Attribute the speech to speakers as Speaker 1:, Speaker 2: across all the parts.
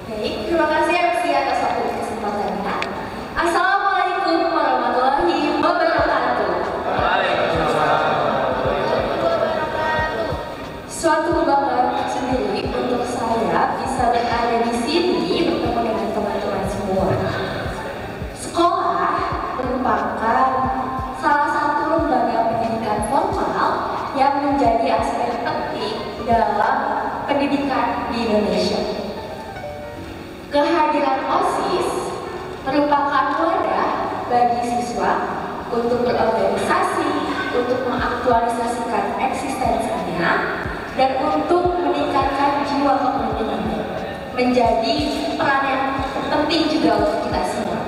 Speaker 1: Baik, terima kasih MC atas waktu dan kesempatannya. Assalamualaikum warahmatullahi wabarakatuh.
Speaker 2: Waalaikumsalam.
Speaker 1: Suatu kebanggaan sendiri untuk saya bisa berada di sini bertemu dengan teman-teman semua. Sekolah merupakan salah satu lembaga pendidikan formal yang menjadi aspek penting dalam pendidikan di Indonesia. Kehadiran OSIS merupakan wadah bagi siswa untuk berorganisasi, untuk mengaktualisasikan eksistensinya, dan untuk meningkatkan jiwa kepemimpinannya. Menjadi peran yang penting juga untuk kita semua.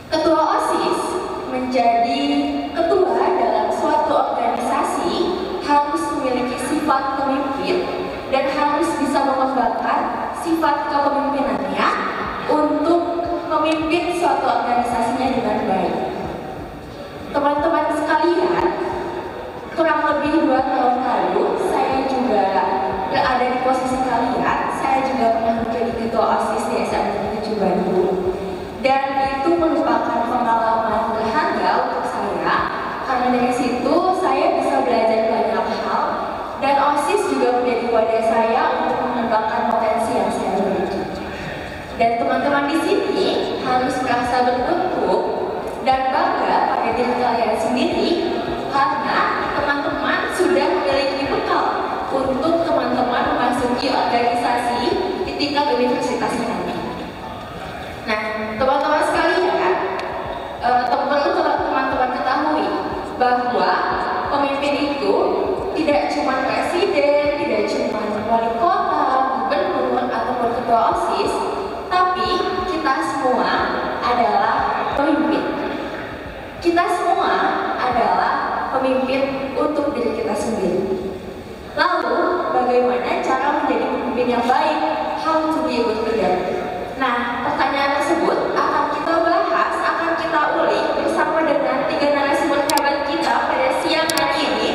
Speaker 1: Ketua OSIS menjadi ketua dalam suatu organisasi harus memiliki sifat pemimpin dan harus bisa mengembangkan sifat kepemimpinannya untuk memimpin suatu organisasinya dengan baik. Teman-teman sekalian, kurang lebih 2 tahun lalu saya juga berada di posisi kalian. Saya juga pernah menjadi ketua OSIS di SMA 7 Bandung. Dan itu merupakan pengalaman berharga untuk saya, karena dari situ saya bisa belajar banyak hal, dan OSIS juga menjadi wadah saya untuk mengembangkan potensi yang saya miliki. Dan teman-teman di sini harus merasa beruntung dan bangga pada diri kalian sendiri, karena teman-teman sudah memiliki bekal untuk teman-teman memasuki organisasi di tingkat universitas nanti. Nah, teman-teman sekalian, perlu teman-teman ketahui bahwa pemimpin itu tidak cuma presiden, tidak cuma wali kota, gubernur, ataupun ketua OSIS, tapi kita semua adalah pemimpin. Kita semua adalah pemimpin untuk diri kita sendiri. Lalu, bagaimana cara menjadi pemimpin yang baik? How to be a good leader? Nah, pertanyaan tersebut akan kita bahas, akan kita ulik bersama dengan 3 narasumber hebat kita pada siang hari ini.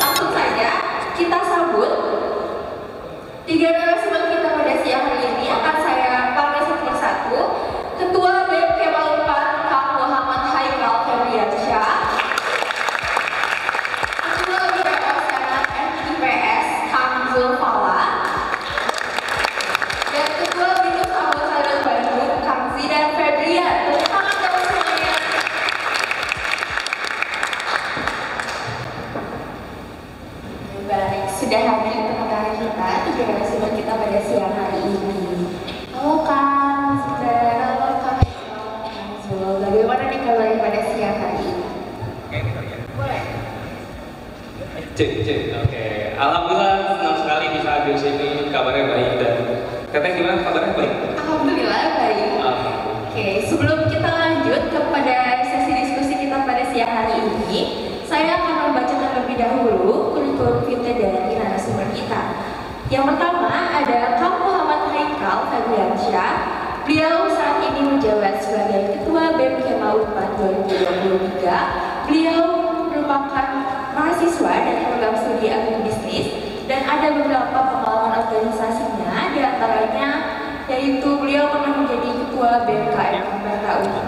Speaker 1: Langsung saja kita sambut 3 narasumber kita pada siang hari ini. Akan saya panggil satu persatu. Ketua BEM Kema 4, Kang Muhammad Haikal Febriansyah. Ketua BPO Senat FIPS, Kang Zulfala. Dan Ketua Binus Anggota Bandung, Kang Zidan Febrian. Tepuk tangan dong semuanya. Baik, sudah hadir teman-teman kita, 3 narasumber kita pada siang hari ini. Halo Kang Zidan, halo Kang Zul. Bagaimana nih kabarnya pada siang hari ini? Boleh.
Speaker 2: Cek. Oke. Alhamdulillah senang sekali bisa hadir di sini. Kabarnya baik dan Teteh gimana kabarnya baik?
Speaker 1: Alhamdulillah baik. Oke, sebelum kita lanjut kepada sesi diskusi kita pada siang hari ini, saya akan membaca terlebih dahulu kurikulum vitae dari narasumber kita. Yang pertama ada Kang Muhammad Haikal Febriansyah. Beliau saat ini menjabat sebagai Ketua BEM Kema 4 2023. Beliau merupakan mahasiswa dari program studi agribisnis dan ada beberapa pengalaman organisasinya, diantaranya yaitu beliau pernah menjadi Ketua BMKM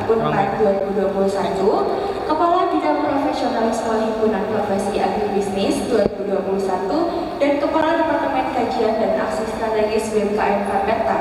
Speaker 1: Unpad 2021, Kepala Bidang Profesionalisme Himpunan Profesi Agribisnis 2021, dan Kepala Departemen Kajian dan Aksi Strategis BMKM Karpeta.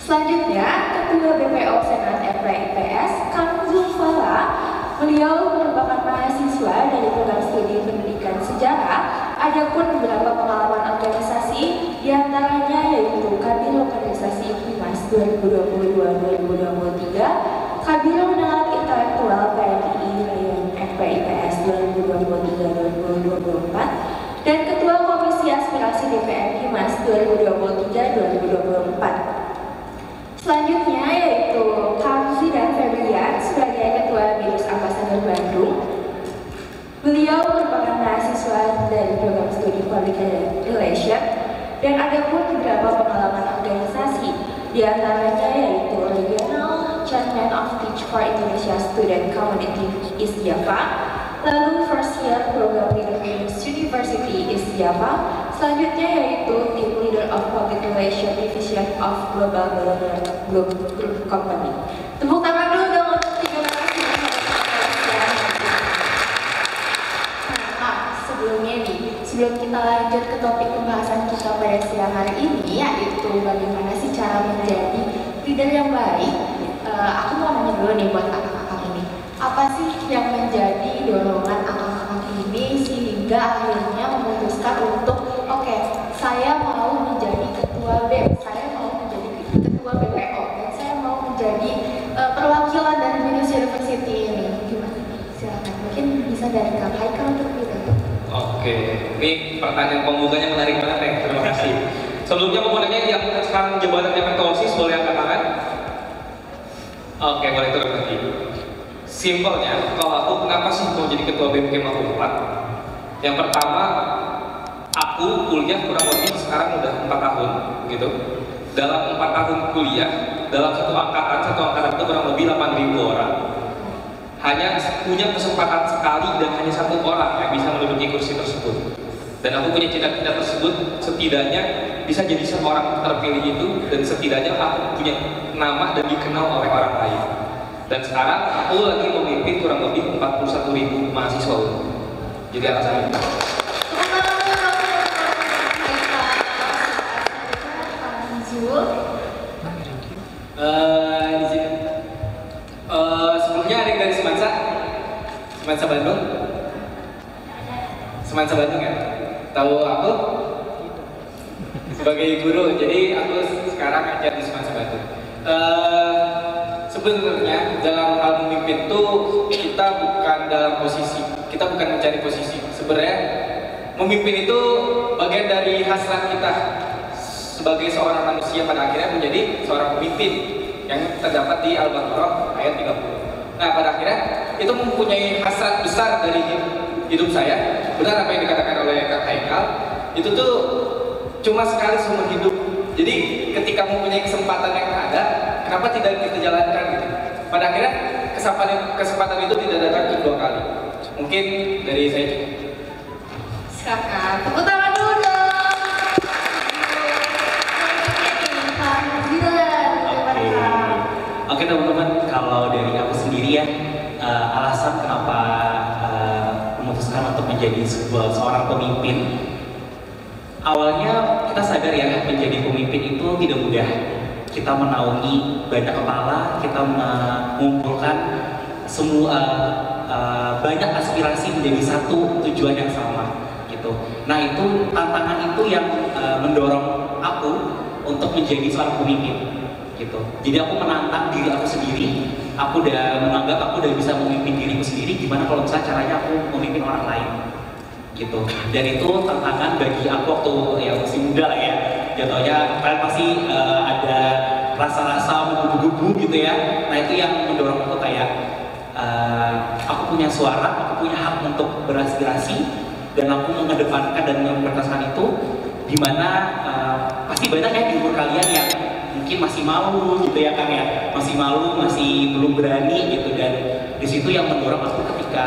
Speaker 1: Selanjutnya, Ketua BPO Senat FIPS, Kang Zulfala. Beliau merupakan mahasiswa dari program studi pendidikan sejarah. Ada pun beberapa pengalaman organisasi, diantaranya yaitu Kabiro Organisasi Himas 2022-2023, Kabiro Menalat Intelektual PNI Rayon FPIPS 2023-2024, dan Ketua Komisi Aspirasi DPR Himas 2023-2024. Selanjutnya yaitu Kang Zidan Febrian sebagai Ketua Binus Ambasador Bandung. Beliau merupakan mahasiswa dari program studi Public Relations dan ada pun beberapa pengalaman organisasi, diantaranya yaitu Outreach for Indonesia Student Community East Java. Lalu first year program leader University East Java. Selanjutnya yaitu Team Leader of Public Relations Division of Global Development Group Company. Tepuk tangan dulu dong untuk tiga narasumber. Nah, sebelumnya nih, sebelum kita lanjut ke topik pembahasan kita pada siang hari ini, yaitu bagaimana sih cara menjadi leader yang baik, aku mau nanya dulu nih buat kakak-kakak ini. Apa sih yang menjadi dorongan kakak-kakak ini sehingga akhirnya memutuskan untuk oke, saya mau menjadi ketua BEM, saya mau menjadi ketua BPO, dan saya mau menjadi perwakilan dari Binus University ini. Gimana? Silakan. Mungkin bisa dari Kak Haikal terlebih dahulu.
Speaker 2: Oke, ini pertanyaan pembukanya menarik banget ya. Terima kasih. Sebelumnya mau nanya yang sekarang jabatannya ketua OSIS boleh angkat tangan? Oke, boleh turun lagi. Simpelnya, kalau aku kenapa sih mau jadi ketua BMK 54? Yang pertama, aku kuliah kurang lebih sekarang udah 4 tahun gitu. Dalam 4 tahun kuliah, dalam satu angkatan itu kurang lebih 8.000 orang. Hanya punya kesempatan sekali dan hanya satu orang yang bisa menduduki kursi tersebut. Dan aku punya cita-cita tersebut setidaknya bisa jadi seorang terpilih itu, dan setidaknya aku punya nama dan dikenal oleh orang lain. Dan sekarang aku lagi memimpin kurang lebih 41.000 mahasiswa. Jadi alasannya.
Speaker 3: Sebelumnya ada yang dari Semansa Bandung. Semansa Bandung ya. Tahu aku sebagai guru, jadi aku sekarang ngajar di Semansa Bandung. Sebenarnya dalam hal memimpin itu kita bukan dalam posisi, kita bukan mencari posisi. Sebenarnya memimpin itu bagian dari hasrat kita sebagai seorang manusia pada akhirnya menjadi seorang pemimpin yang terdapat di Al-Baqarah ayat 30. Nah, pada akhirnya itu mempunyai hasrat besar dari hidup saya. Benar apa yang dikatakan oleh Kak Haikal, itu tuh cuma sekali seumur hidup. Jadi ketika mempunyai kesempatan yang ada, kenapa tidak kita jalankan gitu? Pada akhirnya kesempatan itu tidak datang kedua kali. Mungkin dari saya cukup.
Speaker 1: Silakan, tepuk tangan dulu dong.
Speaker 4: Oke teman-teman, kalau dari aku sendiri ya, alasan kenapa memutuskan untuk menjadi seorang pemimpin. Awalnya kita sadar ya, menjadi pemimpin itu tidak mudah. Kita menaungi banyak kepala, kita mengumpulkan semua banyak aspirasi menjadi satu tujuan yang sama gitu. Nah, itu tantangan itu yang mendorong aku untuk menjadi seorang pemimpin gitu. Jadi aku menantang diri aku sendiri. Aku udah menganggap aku udah bisa memimpin diriku sendiri. Gimana kalau misalnya caranya aku memimpin orang lain gitu. Dan itu tantangan bagi aku waktu ya masih muda lah ya. Jatuhnya kalian pasti ada rasa-rasa menggebu-gebu gitu ya. Nah, itu yang mendorong aku kayak aku punya suara, aku punya hak untuk beraspirasi, dan aku mengedepankan dan mempertahankan itu. Dimana pasti banyak ya di umur kalian yang mungkin masih malu gitu ya kan ya, masih malu, masih belum berani gitu. Dan di situ yang mendorong aku ketika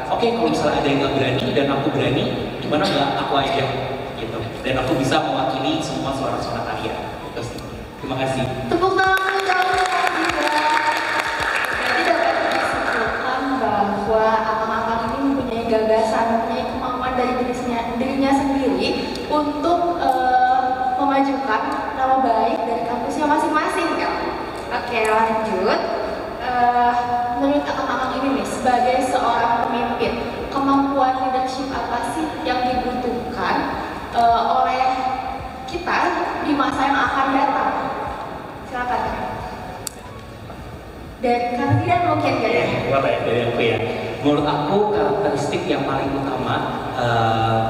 Speaker 4: oke, kalau misalnya ada yang nggak berani dan aku berani, gimana nggak aku aja gitu, dan aku bisa mewakili semua suara-suara kalian. Terima kasih.
Speaker 1: Tepuk tangan untuk juga. Berarti dapat disimpulkan bahwa akang-akang ini mempunyai gagasan, mempunyai kemampuan dari dirinya sendiri untuk memajukan nama baik dari kampusnya masing-masing kan. Oke, lanjut. Menurut akang-akang ini nih, sebagai seorang pemimpin, kemampuan leadership apa sih yang dibutuhkan oleh kita di masa yang akan datang? Silakan. Dari kalian mungkin ya?
Speaker 4: Dari aku ya. Menurut aku karakteristik yang paling utama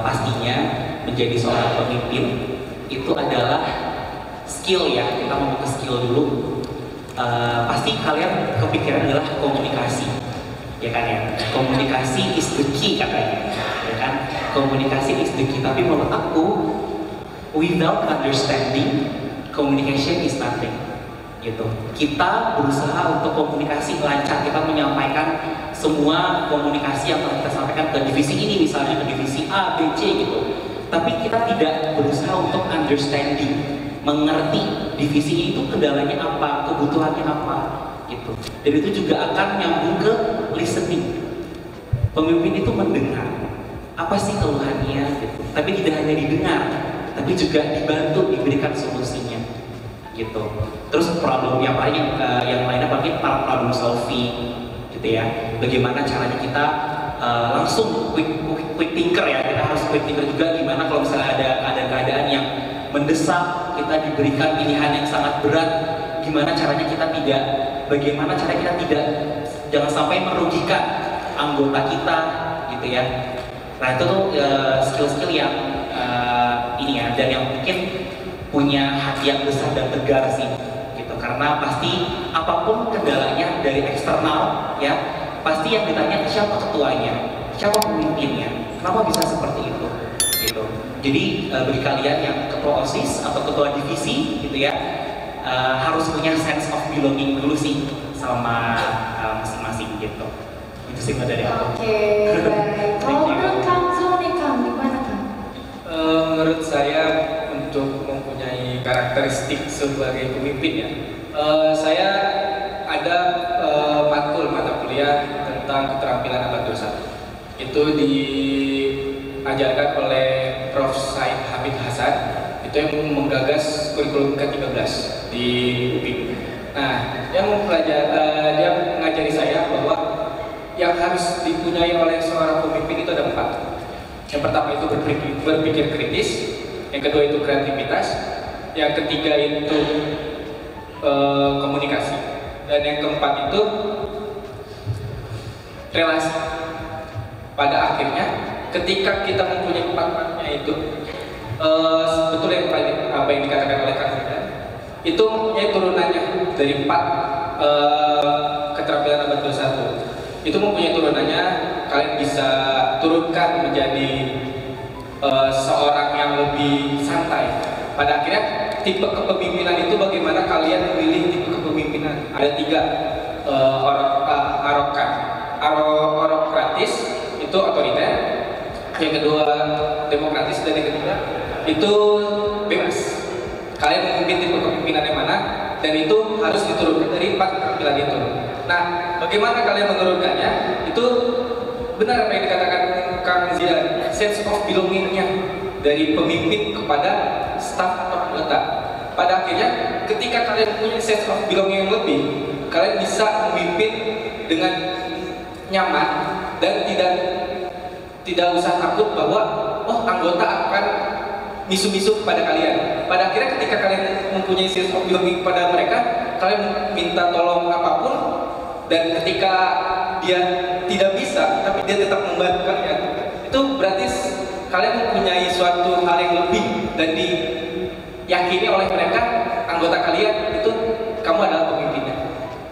Speaker 4: pastinya menjadi seorang pemimpin itu adalah skill ya. Kita ngomong ke skill dulu. Pasti kalian kepikiran adalah komunikasi, ya kan ya. Komunikasi is the key katanya, ya kan. Komunikasi is the key. Tapi menurut aku, without understanding, communication is nothing. gitu. Kita berusaha untuk komunikasi lancar, kita menyampaikan semua komunikasi yang telah kita sampaikan ke divisi ini, misalnya ke divisi A, B, C gitu. Tapi kita tidak berusaha untuk understanding, mengerti divisi ini itu kendalanya apa, kebutuhannya apa gitu. Dan itu juga akan nyambung ke listening. Pemimpin itu mendengar apa sih keluhannya gitu. Tapi tidak hanya didengar, tapi juga dibantu, diberikan solusinya gitu. Terus problem yang lain yang lainnya mungkin para problem solving gitu ya. Bagaimana caranya kita langsung quick thinker ya, kita harus quick thinker juga. Gimana kalau misalnya ada keadaan yang mendesak, kita diberikan pilihan yang sangat berat, gimana caranya kita tidak, bagaimana cara kita tidak, jangan sampai merugikan anggota kita gitu ya. Nah itu tuh skill-skill yang ini ya, dan yang mungkin punya hati yang besar dan tegar sih gitu. Karena pasti apapun kendalanya dari eksternal ya, pasti yang ditanya siapa ketuanya, siapa pemimpinnya, kenapa bisa seperti itu gitu. Jadi bagi kalian yang ketua OSIS atau ketua divisi gitu ya, harus punya sense of belonging dulu sih sama masing-masing gitu. Itu sih dari aku.
Speaker 1: Oke, baik. Kalau menurut Kang Zul nih, Kang, gimana Kang?
Speaker 3: Menurut saya untuk mempunyai karakteristik sebagai pemimpin ya, saya ada matkul mata kuliah tentang keterampilan abad 21. Itu diajarkan oleh Prof. Said Hamid Hasan. Itu yang menggagas kurikulum ke-13 di UPI. Nah, dia mengajari saya bahwa yang harus dipunyai oleh seorang pemimpin itu ada 4. Yang pertama itu berpikir kritis, yang kedua itu kreativitas, yang ketiga itu komunikasi, dan yang keempat itu relasi. Pada akhirnya, ketika kita mempunyai 4-empatnya itu, betul apa yang dikatakan oleh Kang Zidan, itu mempunyai turunannya dari 4 keterampilan abad 21. Itu mempunyai turunannya, kalian bisa turunkan menjadi seorang yang lebih santai. Pada akhirnya tipe kepemimpinan itu bagaimana kalian memilih tipe kepemimpinan. Ada 3, arokratis itu otoriter, yang kedua demokratis, dan yang ketiga itu bebas. Kalian memimpin tipe kepemimpinan yang mana, dan itu harus diturunkan dari 4 keterampilan itu. Nah, bagaimana kalian menurunkannya? Itu benar apa yang dikatakan Kang Zidan, sense of belonging-nya dari pemimpin kepada staf atau anggota. Pada akhirnya, ketika kalian punya sense of belonging yang lebih, kalian bisa memimpin dengan nyaman dan tidak usah takut bahwa anggota akan misu-misu kepada kalian. Pada akhirnya ketika kalian mempunyai sense of belonging kepada mereka, kalian minta tolong apapun, dan ketika dia tidak bisa tapi dia tetap membantu kalian, itu berarti kalian mempunyai suatu hal yang lebih dan diyakini oleh mereka, anggota kalian itu kamu adalah pemimpinnya.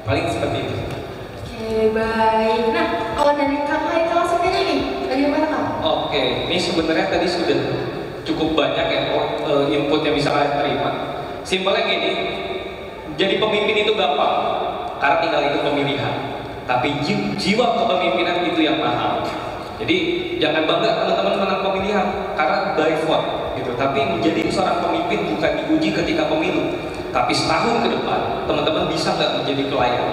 Speaker 3: Paling seperti itu.
Speaker 1: Oke, baik. Nah, kalau dari Kang Haikal sendiri nih, bagaimana Kang?
Speaker 2: Oke, ini sebenarnya tadi sudah cukup banyak ya input yang bisa kalian terima. Simpelnya gini, jadi pemimpin itu gampang, karena tinggal itu pemilihan. Tapi jiwa kepemimpinan itu yang mahal. Jadi jangan bangga teman-teman menang pemilihan, karena by vote gitu. Tapi menjadi seorang pemimpin bukan diuji ketika pemilu, tapi setahun ke depan teman-teman bisa nggak menjadi pelayan.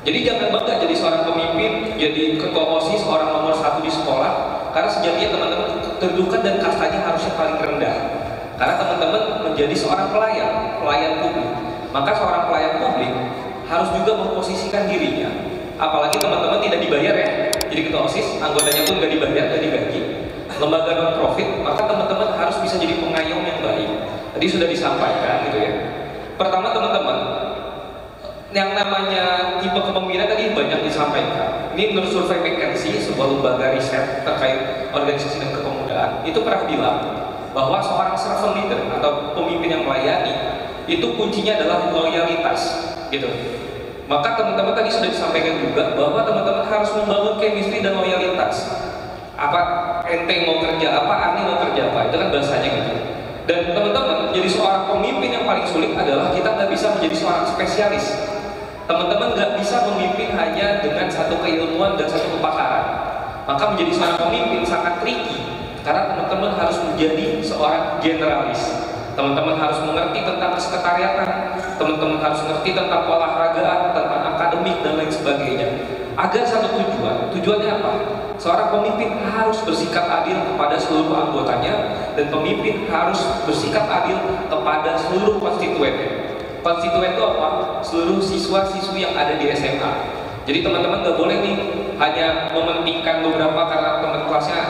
Speaker 2: Jadi jangan bangga jadi seorang pemimpin, jadi ketua OSIS, orang nomor 1 di sekolah, karena sejatinya teman-teman kedudukan dan kastanya harusnya paling rendah. Karena teman-teman menjadi seorang pelayan publik. Maka seorang pelayan publik harus juga memposisikan dirinya. Apalagi teman-teman tidak dibayar ya, jadi ketua OSIS, anggotanya pun nggak dibayar, nggak digaji, lembaga non-profit, maka teman-teman harus bisa jadi pengayom yang baik. Tadi sudah disampaikan gitu ya. Pertama teman-teman, yang namanya tipe kepemimpinan tadi banyak disampaikan. Ini menurut survei McKinsey, sebuah lembaga riset terkait organisasi dan kepemudaan, itu pernah bilang bahwa seorang servant leader atau pemimpin yang melayani itu kuncinya adalah loyalitas, gitu. Maka teman-teman tadi sudah disampaikan juga bahwa teman-teman harus membangun chemistry dan loyalitas. Apa ente mau kerja apa, Ani mau kerja apa, itu kan bahasanya gitu. Dan teman-teman, jadi seorang pemimpin yang paling sulit adalah kita nggak bisa menjadi seorang spesialis. Teman-teman nggak bisa memimpin hanya dengan satu keilmuan dan satu kepakaran. Maka menjadi seorang pemimpin sangat tricky, karena teman-teman harus menjadi seorang generalis. Teman-teman harus mengerti tentang kesekretariatan, teman-teman harus mengerti tentang olahragaan, tentang akademik dan lain sebagainya. Agar satu tujuan, tujuannya apa? Seorang pemimpin harus bersikap adil kepada seluruh anggotanya, dan pemimpin harus bersikap adil kepada seluruh konstituennya. Konstituen itu apa? Seluruh siswa-siswi yang ada di SMA. Jadi teman-teman gak boleh nih hanya mementingkan beberapa karena teman kelasnya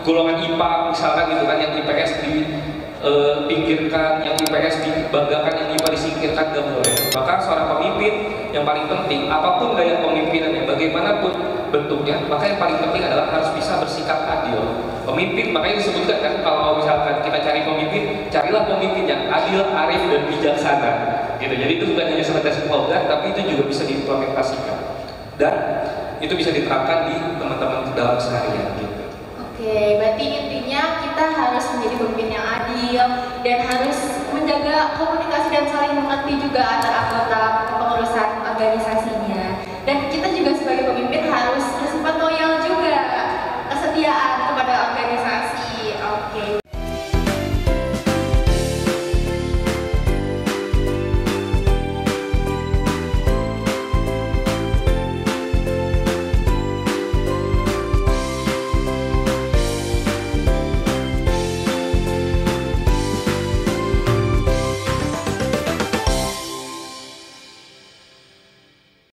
Speaker 2: golongan IPA misalkan gitu kan, yang IPS dipinggirkan, yang IPS dibanggakan, yang IPA disingkirkan, gak boleh. Maka seorang pemimpin yang paling penting, apapun gaya pemimpinannya, bagaimanapun bentuknya, maka yang paling penting adalah harus bisa bersikap adil. Pemimpin, makanya disebutkan kan, kalau misalkan kita cari pemimpin, carilah pemimpin yang adil, arif, dan bijaksana gitu. Jadi itu bukan hanya sebatas slogan, tapi itu juga bisa diimplementasikan dan itu bisa diterapkan di teman-teman dalam seharian gitu.
Speaker 1: Oke, berarti intinya kita harus menjadi pemimpin yang adil dan harus menjaga komunikasi dan saling mengerti juga antar anggota kepengurusan organisasinya. Dan kita